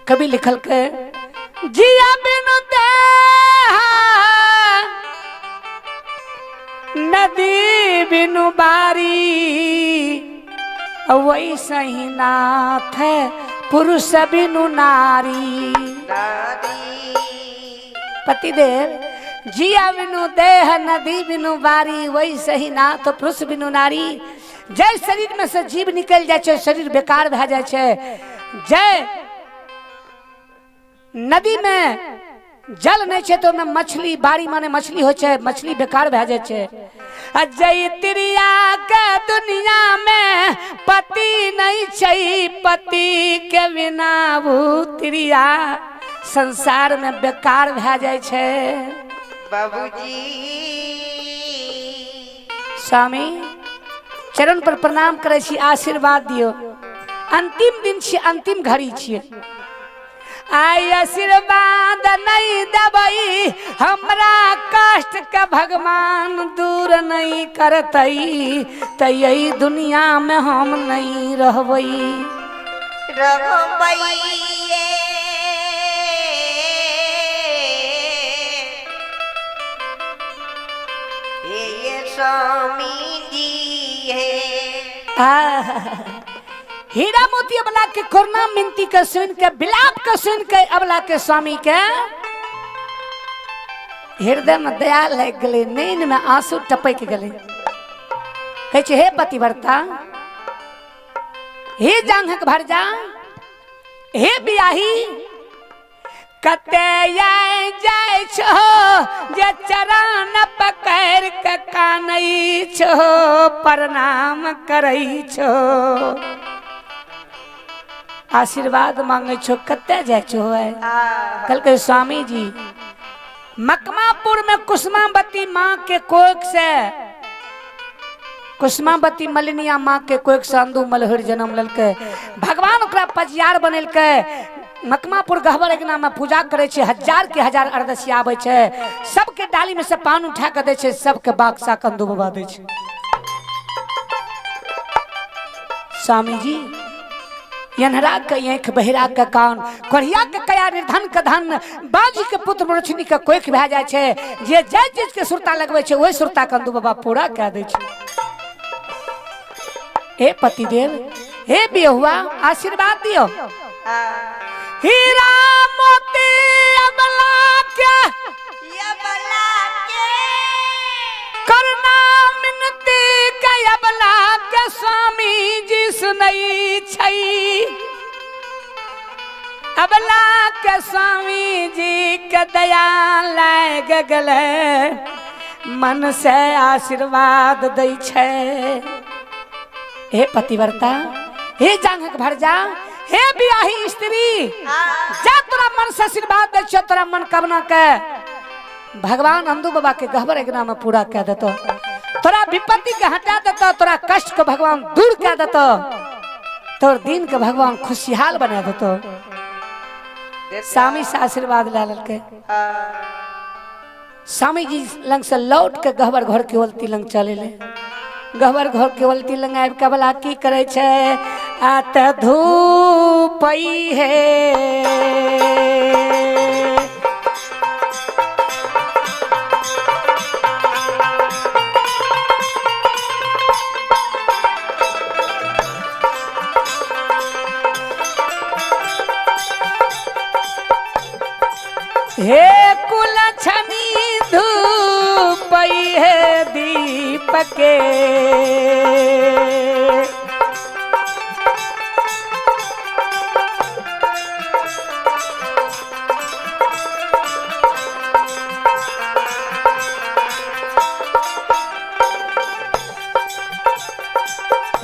कभी लिखल के जिया बिनु दे नदी बिनु बारी वैसे ही नाथ पुरुष बिनु नारी। पतिदेव जिया बिनु देह नदी बिनु बारी वैसे ही नाथ पुरुष बिनु नारी। जय शरीर में से जीव निकल जाए शरीर बेकार भे जाए। जय नदी में जल नहीं छे तो में मछली बारी माने मछली हो छे मछली बेकार भे जाए। जय तिरिया के दुनिया में पति नहीं छे पति के बिना तिरिया संसार में बेकार भे जाए छे। बाबूजी स्वामी चरण पर प्रणाम करे छी आशीर्वाद दियो। अंतिम दिन छी अंतिम घड़ी छी आई आशीर्वाद नहीं दबई हमरा कष्ट के भगवान दूर नहीं करतई त यही दुनिया में हम नहीं रहबई। ये स्वामी जी है। हीरा मोती अबला के कोरोना मिनती के सुन के बिलाप के सुन के अबला के स्वामी के हृदय में दया लग गले नींद में आंसू टपक गले। कहे छे हे पतिव्रता हे जांघक भर जा हे बियाही कते जाय छो जे चरण पकड़ के कानई छो प्रणाम करई छो। आशीर्वाद मांगे छो कते जाय छो है। कल के स्वामी जी मकमापुर में कुसुमावती माँ के कोख से कुसुमावती मलिनिया माँ के कोख से अंदू मलहर जन्म ललके भगवान ओकरा पजियार बनेलके। मकमापुर गहबर एक नाम में पूजा करे छे हजार के हजार अरदसिया आवे छे सबके डाली में से पान उठा के दे छे सबके बाक्सा कंदू बबा दे छे। स्वामी जी यनहरा के आँख बहिरा के कान कोढ़िया के कया निर्धन के धन बाजी के पुत्र मरछनी के कोख भे जाय छे जे जय चीज के सुरता लगवे छे ओई सुरता कंदू बाबा पूरा कह दे छे। हे पतिदेव हे बिहुआ आशीर्वाद दियो। हीरा मोती अबला के करना मिनती के अबला के स्वामी जी सुनई छई। अबला के स्वामी जी के दया लाग गले मन से आशीर्वाद दै छे। हे पतिव्रता हे जांघक भर जा हे बियाही स्त्री जा तोरा मन से आशीर्वाद दे छे तोरा मन कामना के भगवान अंदू बाबा के गहबर एक नाम पूरा कह देतो। तोरा विपत्ति के हटा देतो तोरा कष्ट को भगवान दूर कह देतो तोर दिन के भगवान खुशहाल बना देतो। स्वामी से आशीर्वाद ले ललके स्वामी जी लंग से लौट के गहबर घर के ओलती लंग चले ले। गहबर घर के ओलती लंग आबि के बला की करे छे आत धूपई है। हे कुल छनी धूपई है दीप के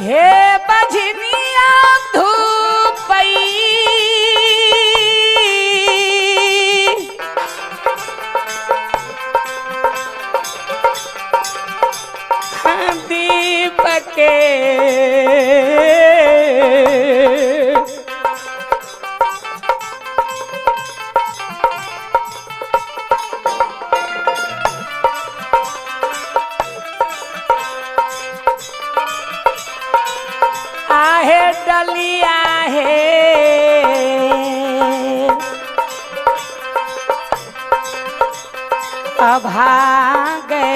हे बजनिया धूपई दीप के भागे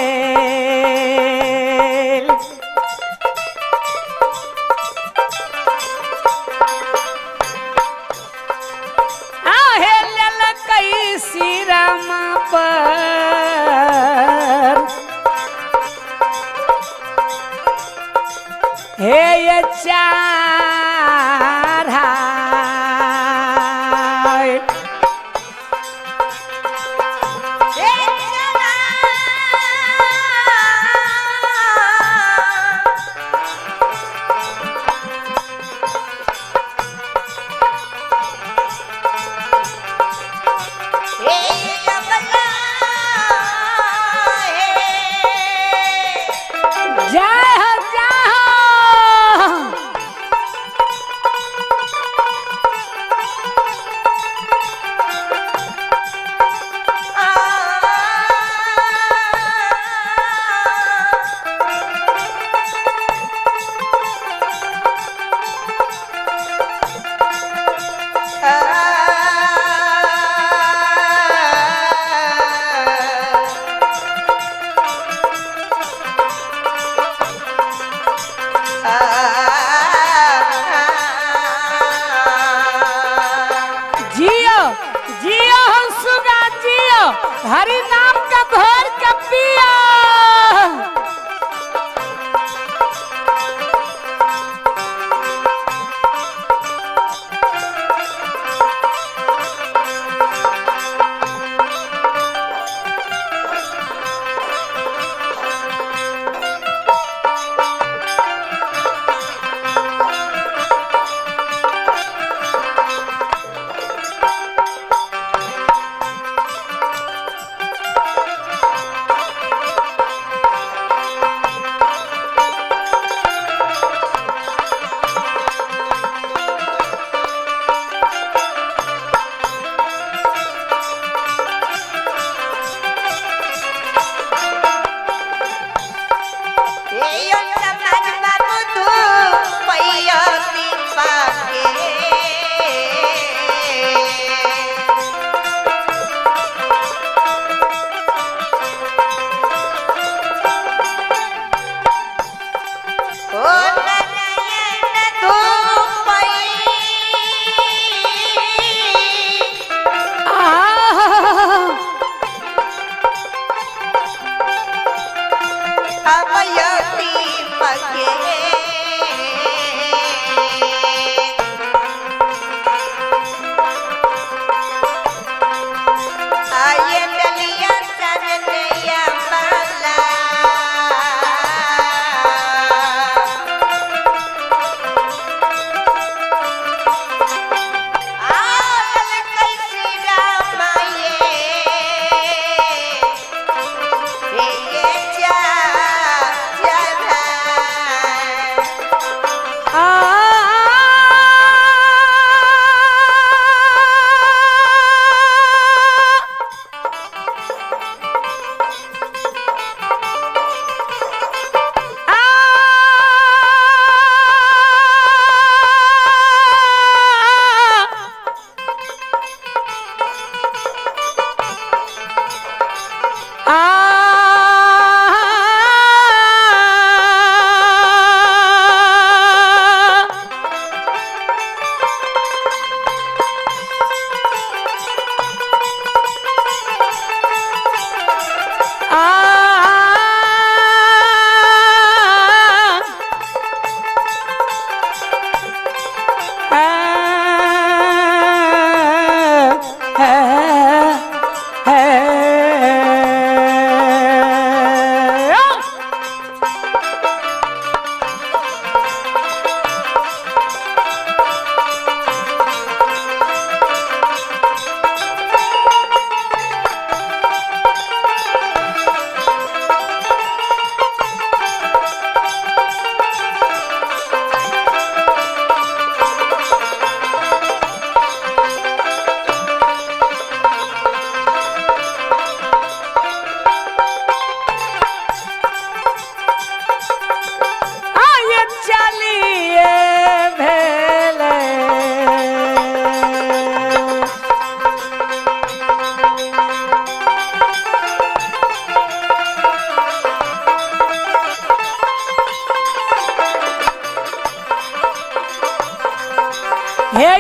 आहे ललकई सिरम पर हे ये चार हाय जय हो जय हो जियो जियो हंसुगा जियो हरि नाम का घोर का पिया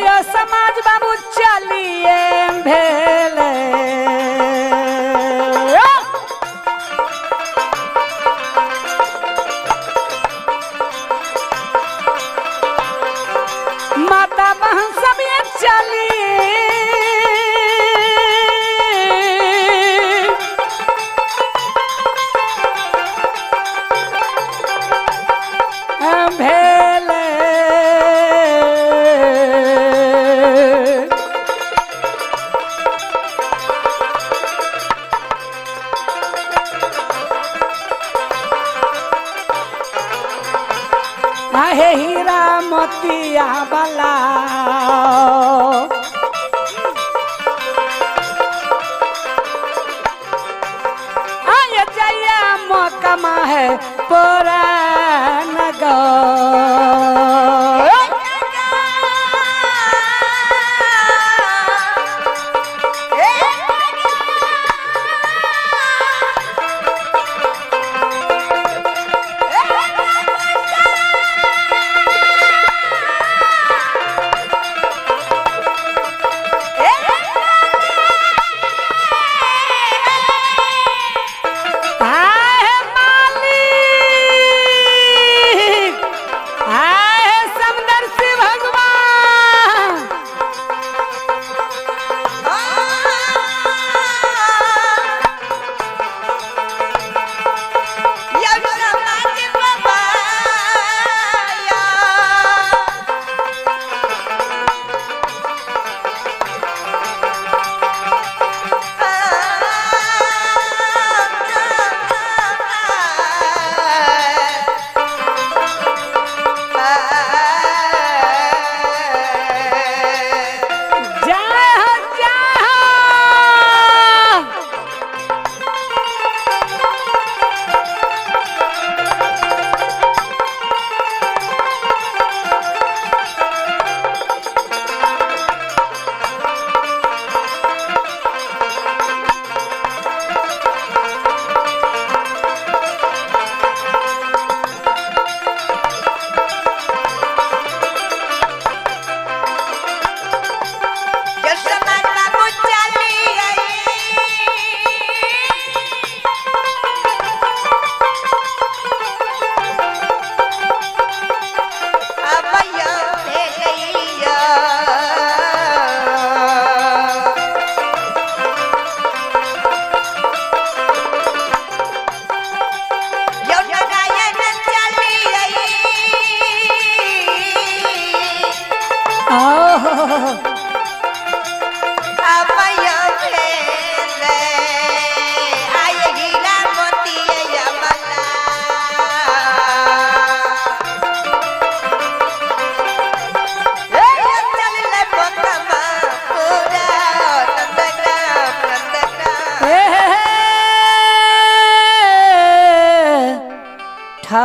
यो समाज बाबू चलिए भेले माता बहन सब ये चलिए भेले आहे हीरा मोतिया वाला आये जया मोकमा है पूरा नगो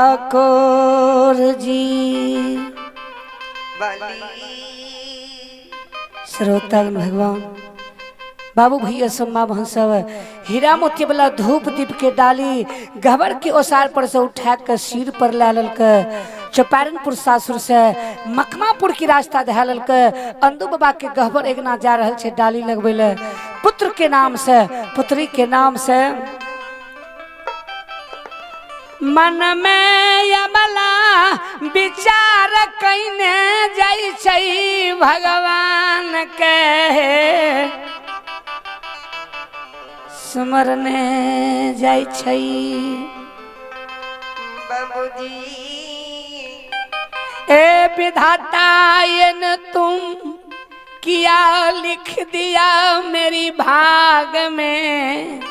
ठाकुर जी श्रोतल भगवान बाबू भैया सम्मा बहन सब हीरा मोती वाला धूप दीप के डाली गहबर के ओसार पर से उठा कर सिर पर ला ललक चौपारणपुर सासुर से मकमापुर की रास्ता दहा ललक अंदू बाबा के गहबर एकना जा रहल छे डाली लगबे ले पुत्र के नाम से पुत्री के नाम से मन में यमला विचार कइने जाई छै भगवान के स्मरने जाई छै बाबूजी ए विधाता ये न तुम किया लिख दिया मेरी भाग में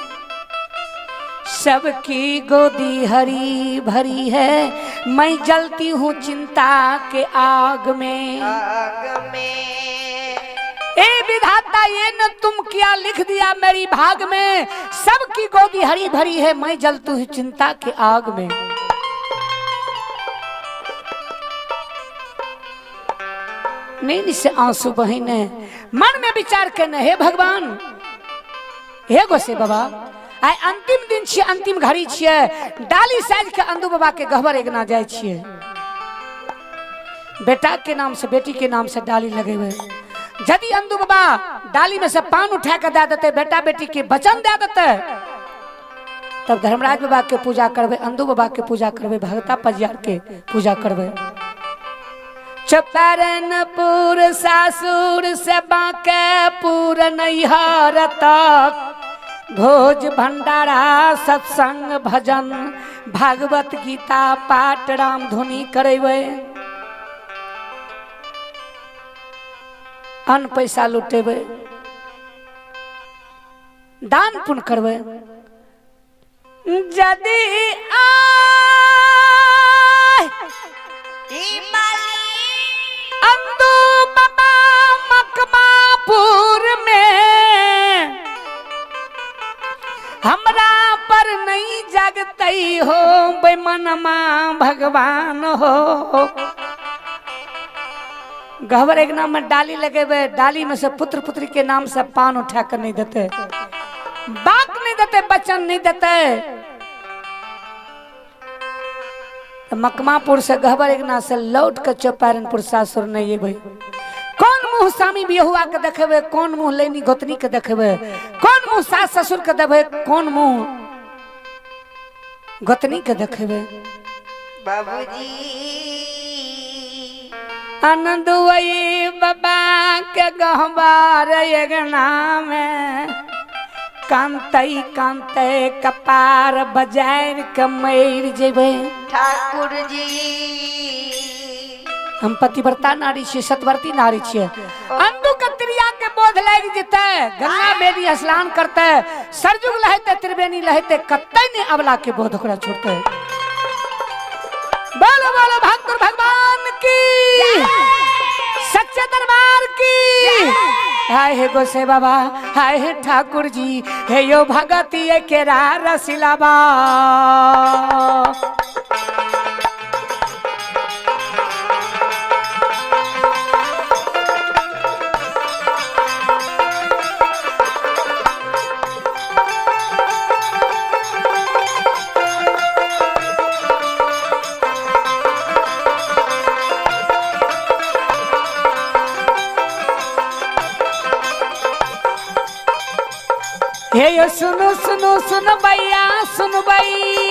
सबकी गोदी हरी भरी है मैं जलती हूँ चिंता के आग में ए विधाता ये न तुम क्या लिख दिया मेरी भाग में सबकी गोदी हरी भरी है मैं जलती हूँ चिंता के आग में। नहीं से आंसू बहिने मन में विचार करने हे भगवान हे गोसे बाबा आइ अंतिम दिन छियै अंतिम घड़ी छियै डाली साज के अंदू बाबा के गहबर एकना जाय छियै बेटा के नाम से बेटी के नाम से डाली लगे हुए। यदि अंधु बाबा डाली में से पान उठा कर दे देते, बेटा बेटी के वचन दे देते, तब धर्मराज बाबा के पूजा करवे, अंधु बाबा के पूजा करवे, भगता पजियार के पूजा करवे। चपारणपुर सासुर से बांकेपुर नैहर तक भोज भंडारा सत्संग भजन भागवत गीता पाठ राम धुनी करेवे। अन्न पैसा लुटेवे, दान पुण्य करवे। यदि अंधु बाबा मकमापुर में हमरा पर नहीं जगतई हो बेमनमा भगवान हो। गहवर एक नाम में डाली लगे हुए, डाली में से पुत्र पुत्री के नाम से पान उठा कर नहीं देते, बात नहीं देते, बचन नहीं देते। तो मकमापुर से गहवर एक नाम से लौट कर चौपारणपुर सासुर नहीं ये भाई। कौन मुंह स्वामी बिहुआ के देखेबे, कौन मुंह लेनी गोतनी के देखेबे, कौन मुंह सास ससुर के देबे, कौन मुंह गोतनी के देखेबे। बाबूजी आनंदवई बाबा के गहबार यगना में कांतई कांते कपार बजायर के मर जेबे। ठाकुर जी हम पतिव्रता नारी छियै, सतवर्ती नारी छियै। अंधु के त्रिया के बोध लग जेते, गंगा बेनी स्नान करते, सरजुग लहते, त्रिवेणी लहते, कत्ते ने अबला के बोध ओकरा छोड़ते। बोलो बोलो भगवान भगवान की, सच्चे दरबार की। हाय हे गोसे बाबा, हाय हे ठाकुर जी, हे यो भगती केरा रसिलाबा। हे यो सुनो सुनो सुन भैया सुन भैया,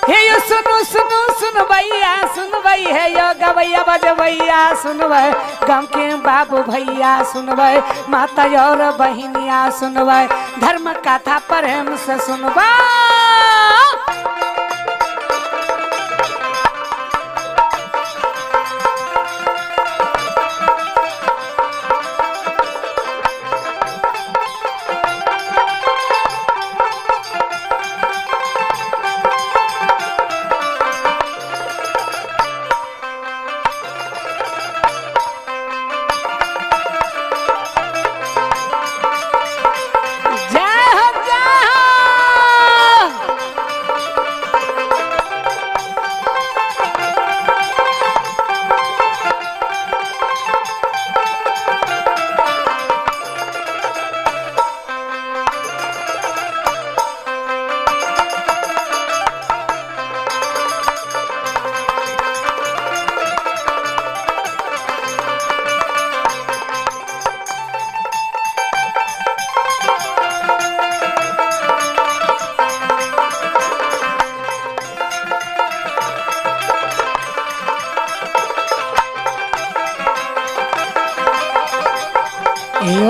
हे यो सुनो सुनो सुन भैया सुन भई, है यो गवैया बजवैया सुन भई, गाँव के बाबू भैया सुन भई, माता और बहिनिया सुन भई, धर्म कथा प्रेम से सुन भई।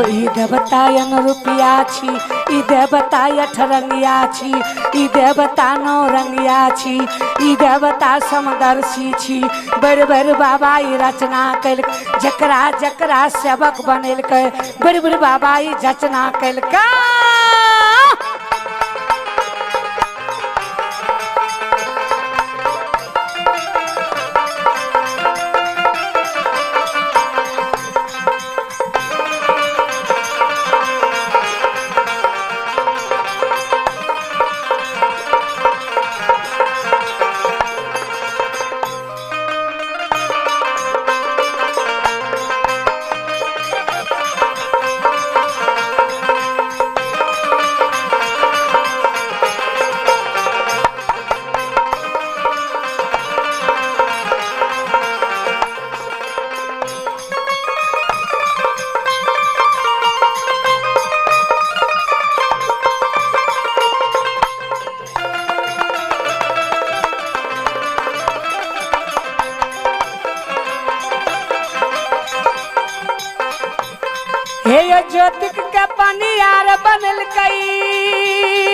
ई देवता रुपया छी, ई देवता अठरंगिया छी, ई देवता नौरंगिया छी, ई देवता समदर्शी छी। बड़ बड़ बाबा ई रचना कैल, जकरा जकरा सेवक बनेलकै, बड़ बड़ बाबा ई रचना कैलकै। यार बनल कई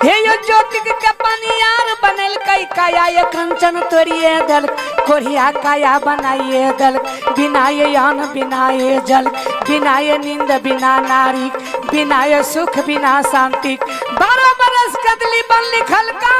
हे यो ज्योति के पनियार बनल कई काया ये कंचन तोड़िए दल कोरिया काया बनाइए दल बिना ये यान बिना ये जल बिना ये नींद बिना नारी बिना ये सुख बिना शांति 12 बरस कदली बन लिखल का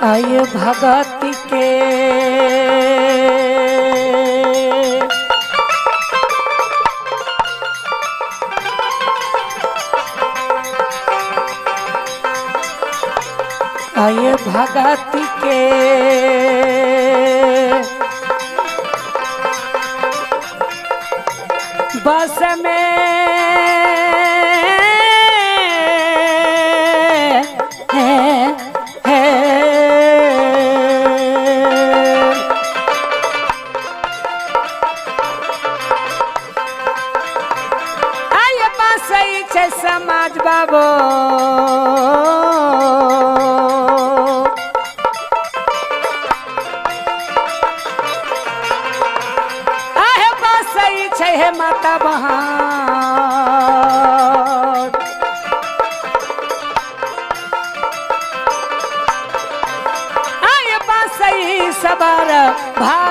आय भगत के आय भगत के बस में समाज बाबो आहे बात सही छे हे माता बहार आहे बात सही सबार भा